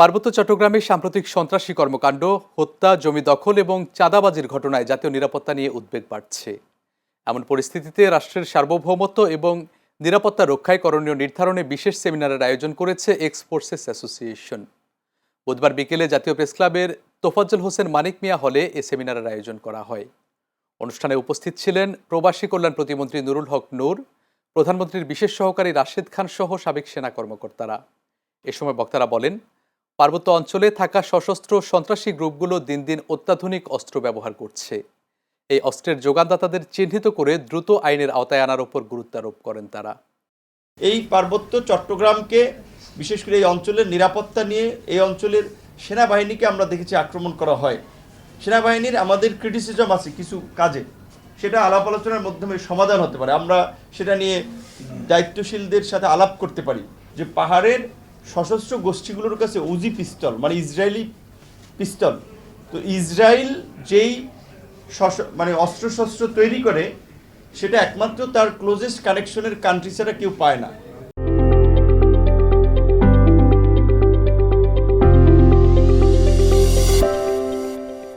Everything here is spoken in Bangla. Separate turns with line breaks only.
পার্বত্য চট্টগ্রামে সাম্প্রতিক সন্ত্রাসী কর্মকাণ্ড, হত্যা, জমি দখল এবং চাঁদাবাজির ঘটনায় জাতীয় নিরাপত্তা নিয়ে উদ্বেগ বাড়ছে। এমন পরিস্থিতিতে রাষ্ট্রের সার্বভৌমত্ব এবং নিরাপত্তা রক্ষায় করণীয় নির্ধারণে বিশেষ সেমিনারের আয়োজন করেছে এক্স ফোর্সেস অ্যাসোসিয়েশন। বুধবার বিকেলে জাতীয় প্রেসক্লাবের তোফাজ্জল হোসেন মানিক মিয়া হলে এ সেমিনারের আয়োজন করা হয়। অনুষ্ঠানে উপস্থিত ছিলেন প্রবাসী কল্যাণ প্রতিমন্ত্রী নুরুল হক নূর, প্রধানমন্ত্রীর বিশেষ সহকারী রাশেদ খান সহ সাবেক সেনা কর্মকর্তারা। এ সময় বক্তারা বলেন, পার্বত্য অঞ্চলে থাকা সশস্ত্র সন্ত্রাসী গ্রুপগুলো দিন দিন অত্যাধুনিক অস্ত্র ব্যবহার করছে। এই অস্ত্রের যোগানদাতাদের চিহ্নিত করে দ্রুত আইনের আওতায় আনার উপর গুরুত্ব আরোপ করেন তারা।
এই পার্বত্য চট্টগ্রামকে বিশেষ করে এই অঞ্চলের নিরাপত্তা নিয়ে এই অঞ্চলের সেনাবাহিনীকে আমরা দেখেছি আক্রমণ করা হয়। সেনাবাহিনীর আমাদের ক্রিটিসিজম আছে কিছু কাজে, সেটা আলাপ আলোচনার মাধ্যমে সমাধান হতে পারে। আমরা সেটা নিয়ে দায়িত্বশীলদের সাথে আলাপ করতে পারি যে পাহাড়ের সশস্ত্র গোষ্ঠীগুলোর কাছে উজি পিস্তল মানে ইসরায়েলি পিস্তল, তো ইসরায়েল যেই অস্ত্রশস্ত্র তৈরি করে সেটা একমাত্র তার ক্লোজেস্ট কানেকশনের কান্ট্রি ছাড়া কেউ পায় না।